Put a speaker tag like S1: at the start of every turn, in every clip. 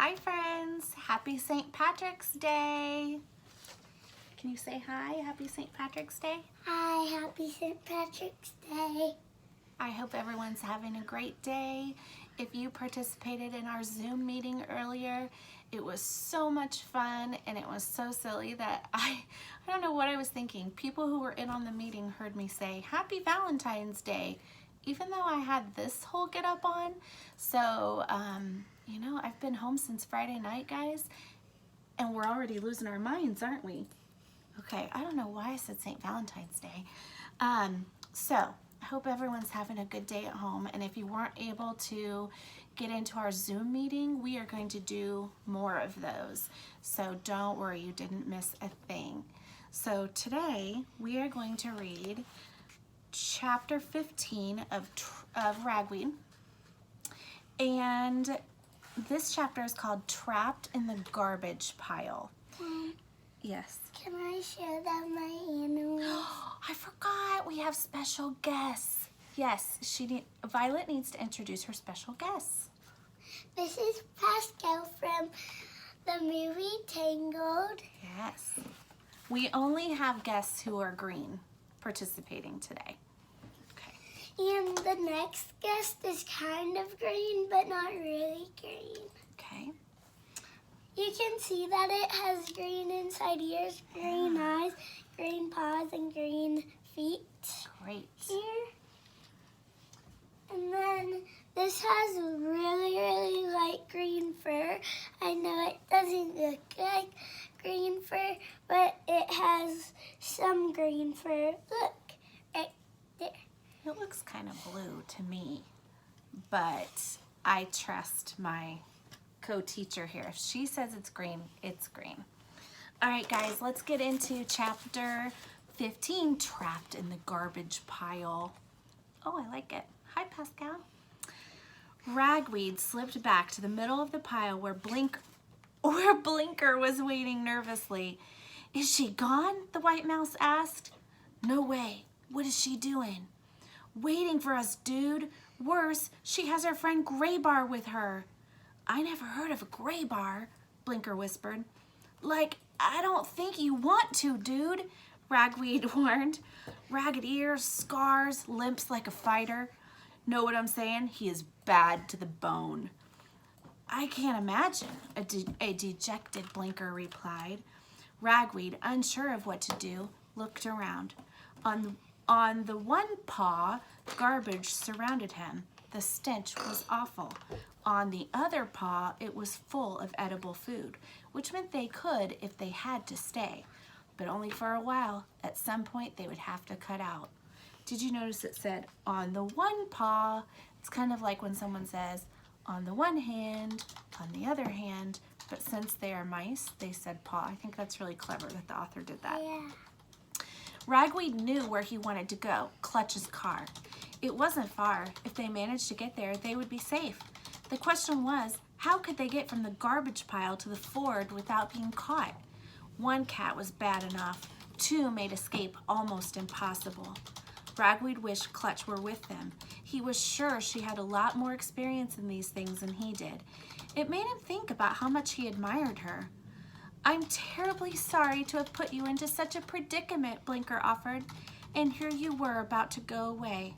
S1: Hi friends, happy St. Patrick's Day. Can you say hi? Happy St. Patrick's Day.
S2: Hi, happy St. Patrick's Day.
S1: I hope everyone's having a great day. If you participated in our Zoom meeting earlier, it was so much fun and it was so silly that I don't know what I was thinking. People who were in on the meeting heard me say, Happy Valentine's Day, even though I had this whole get up on. So, you know, I've been home since Friday night, guys, and we're already losing our minds, aren't we? Okay, I don't know why I said St. Valentine's Day. So I hope everyone's having a good day at home, and if you weren't able to get into our Zoom meeting, we are going to do more of those. So don't worry, you didn't miss a thing. So today we are going to read chapter 15 of Ragweed, and this chapter is called Trapped in the Garbage Pile. Yes.
S2: Can I show them my animals?
S1: I forgot we have special guests. Yes, Violet needs to introduce her special guests.
S2: This is Pascal from the movie Tangled.
S1: Yes. We only have guests who are green participating today. Okay.
S2: And the next guest is kind of green, but not really green.
S1: Okay.
S2: You can see that it has green inside ears, green eyes, green paws, and green feet.
S1: Great.
S2: Here. And then this has really light green fur. I know it doesn't look like green fur, but it has some green fur. Look, right there.
S1: It looks kind of blue to me, but I trust my co-teacher here. If she says it's green, it's green. All right, guys, let's get into chapter 15, Trapped in the Garbage Pile. Oh, I like it. Hi, Pascal. Ragweed slipped back to the middle of the pile where Blinker was waiting nervously. Is she gone? The white mouse asked. No way. What is she doing? Waiting for us, dude. Worse, she has her friend Graybar with her. I never heard of a Graybar, Blinker whispered. Like, I don't think you want to, dude, Ragweed warned. Ragged ears, scars, limps like a fighter. Know what I'm saying? He is bad to the bone. I can't imagine, a dejected Blinker replied. Ragweed, unsure of what to do, looked around. On the one paw, garbage surrounded him. The stench was awful. On the other paw, it was full of edible food, which meant they could if they had to stay, but only for a while. At some point, they would have to cut out. Did you notice it said, on the one paw? It's kind of like when someone says, on the one hand, on the other hand, but since they are mice, they said paw. I think that's really clever that the author did that.
S2: Yeah.
S1: Ragweed knew where he wanted to go, Clutch's car. It wasn't far. If they managed to get there, they would be safe. The question was, how could they get from the garbage pile to the ford without being caught? One cat was bad enough. Two made escape almost impossible. Ragweed wished Clutch were with them. He was sure she had a lot more experience in these things than he did. It made him think about how much he admired her. I'm terribly sorry to have put you into such a predicament, Blinker offered, and here you were about to go away.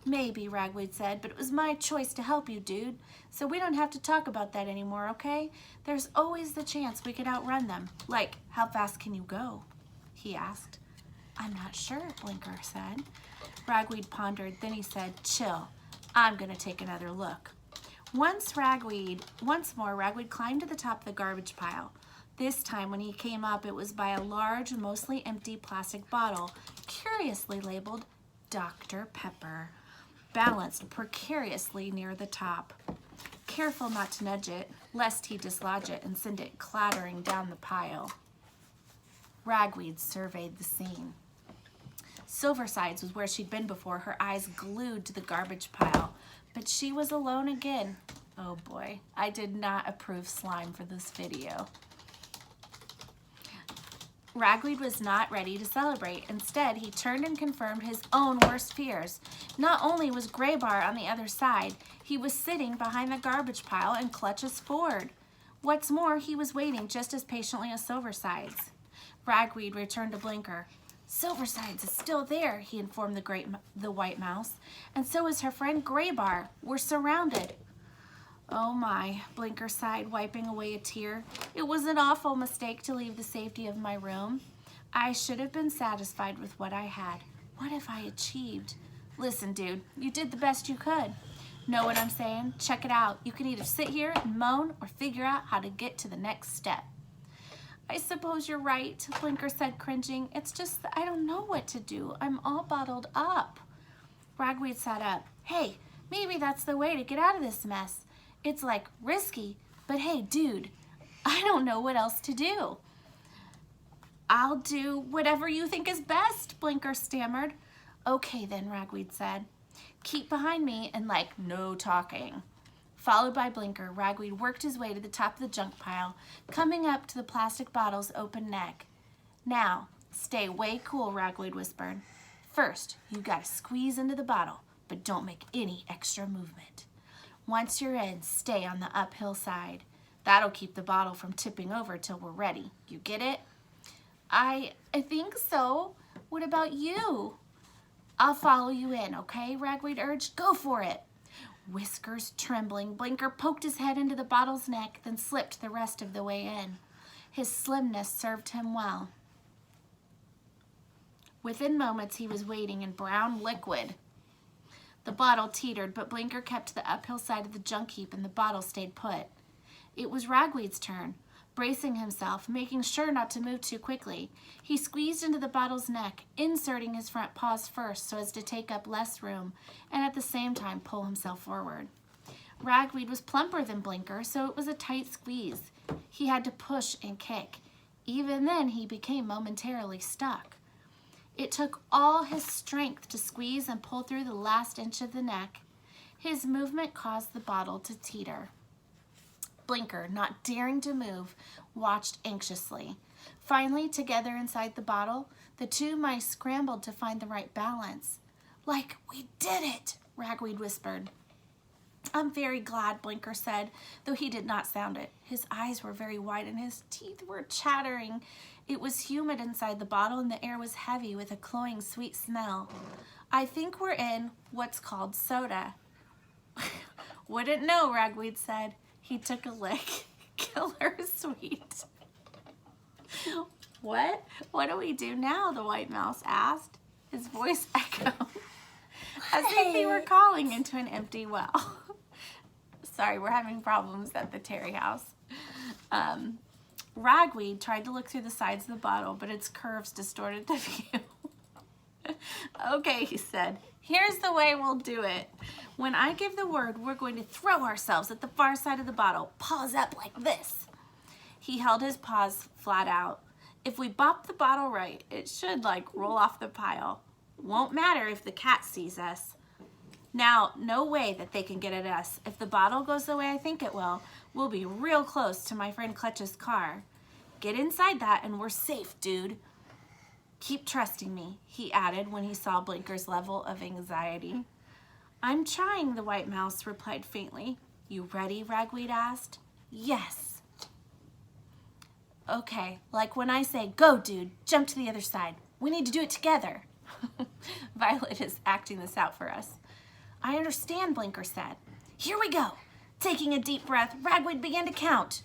S1: Maybe, Ragweed said, but it was my choice to help you, dude, so we don't have to talk about that anymore, okay? There's always the chance we could outrun them. Like, how fast can you go? He asked. I'm not sure, Blinker said. Ragweed pondered, then he said, chill, I'm gonna take another look. Once more, Ragweed climbed to the top of the garbage pile. This time, when he came up, it was by a large, mostly empty plastic bottle, curiously labeled Dr. Pepper, balanced precariously near the top. Careful not to nudge it, lest he dislodge it and send it clattering down the pile. Ragweed surveyed the scene. Silversides was where she'd been before, her eyes glued to the garbage pile, but she was alone again. Oh boy, I did not approve slime for this video. Ragweed was not ready to celebrate. Instead, he turned and confirmed his own worst fears. Not only was Graybar on the other side, he was sitting behind the garbage pile in Clutch's ford. What's more, he was waiting just as patiently as Silversides. Ragweed returned to Blinker. Silversides is still there, he informed the white mouse, and so is her friend Graybar. We're surrounded. Oh my, Blinker sighed, wiping away a tear. It was an awful mistake to leave the safety of my room. I should have been satisfied with what I had. What have I achieved? Listen, dude, you did the best you could. Know what I'm saying? Check it out. You can either sit here and moan or figure out how to get to the next step. I suppose you're right, Blinker said, cringing. It's just that I don't know what to do. I'm all bottled up. Ragweed sat up. Hey, maybe that's the way to get out of this mess. It's like risky, but hey, dude, I don't know what else to do. I'll do whatever you think is best, Blinker stammered. Okay then, Ragweed said. Keep behind me and no talking. Followed by Blinker, Ragweed worked his way to the top of the junk pile, coming up to the plastic bottle's open neck. Now, stay way cool, Ragweed whispered. First, you gotta squeeze into the bottle, but don't make any extra movement. Once you're in, stay on the uphill side. That'll keep the bottle from tipping over till we're ready. You get it? I think so. What about you? I'll follow you in, okay? Ragweed urged. Go for it. Whiskers trembling, Blinker poked his head into the bottle's neck, then slipped the rest of the way in. His slimness served him well. Within moments, he was wading in brown liquid. The bottle teetered, but Blinker kept to the uphill side of the junk heap and the bottle stayed put. It was Ragweed's turn. Bracing himself, making sure not to move too quickly, he squeezed into the bottle's neck, inserting his front paws first so as to take up less room and at the same time pull himself forward. Ragweed was plumper than Blinker, so it was a tight squeeze. He had to push and kick. Even then, he became momentarily stuck. It took all his strength to squeeze and pull through the last inch of the neck. His movement caused the bottle to teeter. Blinker, not daring to move, watched anxiously. Finally, together inside the bottle, the two mice scrambled to find the right balance. Like, we did it, Ragweed whispered. I'm very glad, Blinker said, though he did not sound it. His eyes were very wide and his teeth were chattering. It was humid inside the bottle and the air was heavy with a cloying sweet smell. I think we're in what's called soda. Wouldn't know, Ragweed said. He took a lick. Killer sweet. What? What do we do now? The white mouse asked. His voice echoed as if he were calling into an empty well. Sorry, we're having problems at the Terry house. Ragweed tried to look through the sides of the bottle, but its curves distorted the view. Okay, he said. Here's the way we'll do it. When I give the word, we're going to throw ourselves at the far side of the bottle, paws up like this. He held his paws flat out. If we bop the bottle right, it should roll off the pile. Won't matter if the cat sees us. Now, no way that they can get at us. If the bottle goes the way I think it will, we'll be real close to my friend Clutch's car. Get inside that and we're safe, dude. Keep trusting me, he added when he saw Blinker's level of anxiety. I'm trying, the white mouse replied faintly. You ready, Ragweed asked. Yes. Okay, like when I say, go, dude, jump to the other side. We need to do it together. Violet is acting this out for us. I understand, Blinker said. Here we go. Taking a deep breath, Ragweed began to count.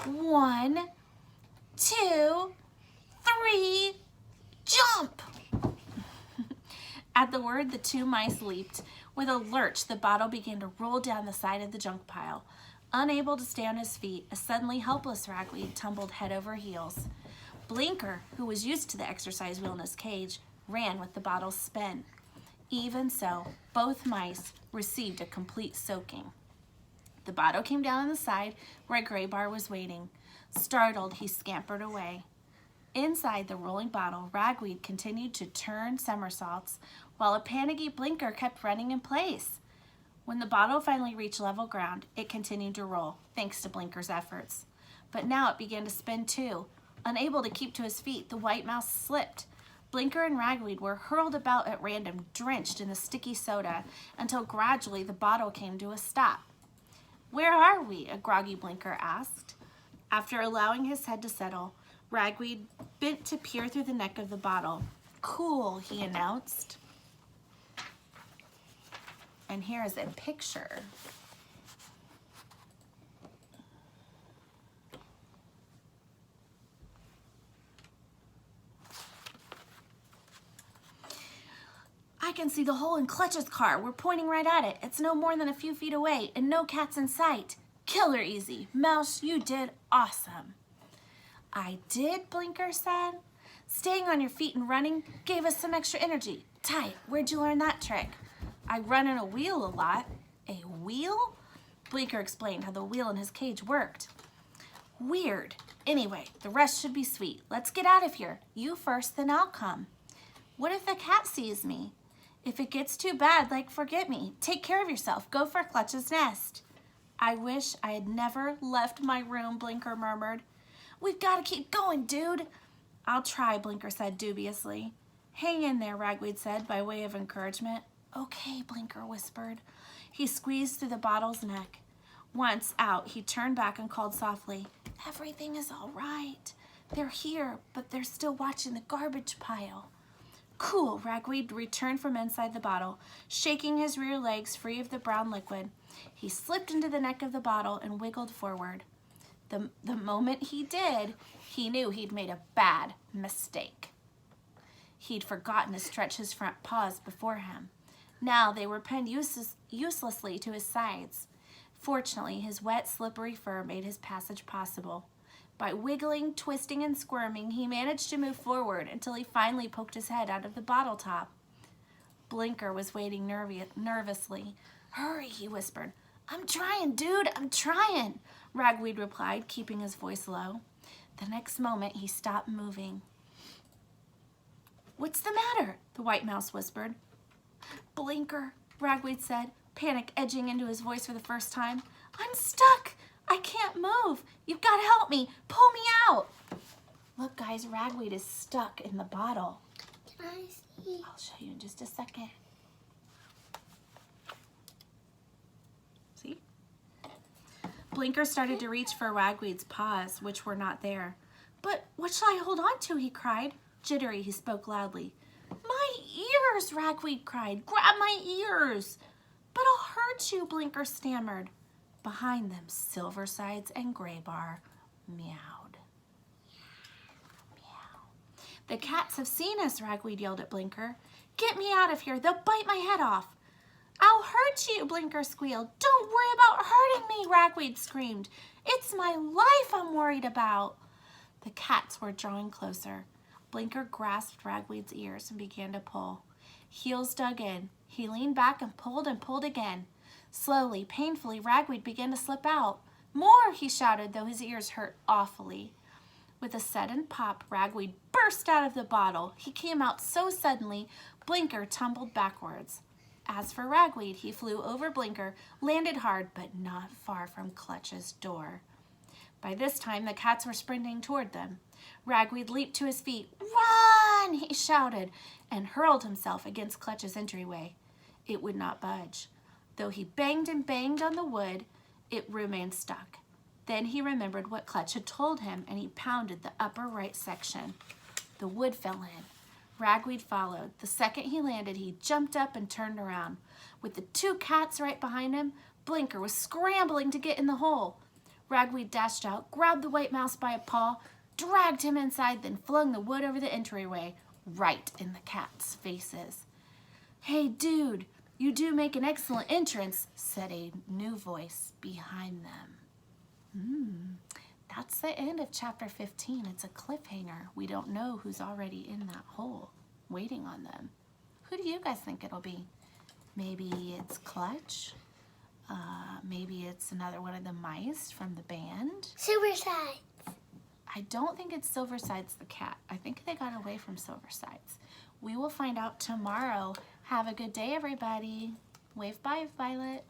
S1: 1, 2, 3, jump! At the word, the two mice leaped. With a lurch, the bottle began to roll down the side of the junk pile. Unable to stay on his feet, a suddenly helpless Ragweed tumbled head over heels. Blinker, who was used to the exercise wheel in his cage, ran with the bottle's spin. Even so, both mice received a complete soaking. The bottle came down on the side where Graybar was waiting. Startled, he scampered away. Inside the rolling bottle, Ragweed continued to turn somersaults, while a panicky Blinker kept running in place. When the bottle finally reached level ground, it continued to roll, thanks to Blinker's efforts. But now it began to spin too. Unable to keep to his feet, the white mouse slipped. Blinker and Ragweed were hurled about at random, drenched in the sticky soda, until gradually the bottle came to a stop. Where are we? A groggy Blinker asked. After allowing his head to settle, Ragweed bent to peer through the neck of the bottle. "Cool," he announced. And here is a picture. "I can see the hole in Clutch's car. We're pointing right at it. It's no more than a few feet away and no cats in sight. Killer easy. Mouse, you did awesome." "I did," Blinker said. "Staying on your feet and running gave us some extra energy. Ty, where'd you learn that trick?" "I run in a wheel a lot." "A wheel?" Blinker explained how the wheel in his cage worked. "Weird. Anyway, the rest should be sweet. Let's get out of here. You first, then I'll come." "What if the cat sees me?" "If it gets too bad, like forget me. Take care of yourself. Go for Clutch's nest." "I wish I had never left my room," Blinker murmured. "We've got to keep going, dude." "I'll try," Blinker said dubiously. "Hang in there," Ragweed said by way of encouragement. "Okay," Blinker whispered. He squeezed through the bottle's neck. Once out, he turned back and called softly, "Everything is all right. They're here, but they're still watching the garbage pile." "Cool," Ragweed returned from inside the bottle, shaking his rear legs free of the brown liquid. He slipped into the neck of the bottle and wiggled forward. The moment he did, he knew he'd made a bad mistake. He'd forgotten to stretch his front paws before him. Now they were pinned uselessly to his sides. Fortunately, his wet, slippery fur made his passage possible. By wiggling, twisting, and squirming, he managed to move forward until he finally poked his head out of the bottle top. Blinker was waiting nervously. "Hurry," he whispered. "I'm trying, dude, I'm trying," Ragweed replied, keeping his voice low. The next moment, he stopped moving. "What's the matter?" the white mouse whispered. "Blinker," Ragweed said, panic edging into his voice for the first time. "I'm stuck. I can't move. You've got to help me. Pull me out." Look, guys, Ragweed is stuck in the bottle.
S2: Can I see?
S1: I'll show you in just a second. See? Blinker started to reach for Ragweed's paws, which were not there. "But what shall I hold on to?" he cried. Jittery, he spoke loudly. "My ears!" Ragweed cried. "Grab my ears!" "But I'll hurt you," Blinker stammered. Behind them, Silversides and Graybar meowed. Meow. "The cats have seen us," Ragweed yelled at Blinker. "Get me out of here. They'll bite my head off." "I'll hurt you," Blinker squealed. "Don't worry about hurting me," Ragweed screamed. "It's my life I'm worried about." The cats were drawing closer. Blinker grasped Ragweed's ears and began to pull. Heels dug in. He leaned back and pulled again. Slowly, painfully, Ragweed began to slip out. "More!" he shouted, though his ears hurt awfully. With a sudden pop, Ragweed burst out of the bottle. He came out so suddenly, Blinker tumbled backwards. As for Ragweed, he flew over Blinker, landed hard, but not far from Clutch's door. By this time, the cats were sprinting toward them. Ragweed leaped to his feet. "Run!" he shouted, and hurled himself against Clutch's entryway. It would not budge. Though he banged and banged on the wood, it remained stuck. Then he remembered what Clutch had told him, and he pounded the upper right section. The wood fell in. Ragweed followed. The second he landed, he jumped up and turned around. With the two cats right behind him, Blinker was scrambling to get in the hole. Ragweed dashed out, grabbed the white mouse by a paw, dragged him inside, then flung the wood over the entryway, right in the cats' faces. "Hey, dude, you do make an excellent entrance," said a new voice behind them. That's the end of chapter 15. It's a cliffhanger. We don't know who's already in that hole waiting on them. Who do you guys think it'll be? Maybe it's Clutch. Maybe it's another one of the mice from the band.
S2: Silversides.
S1: I don't think it's Silversides the cat. I think they got away from Silversides. We will find out tomorrow. Have a good day, everybody. Wave bye, Violet.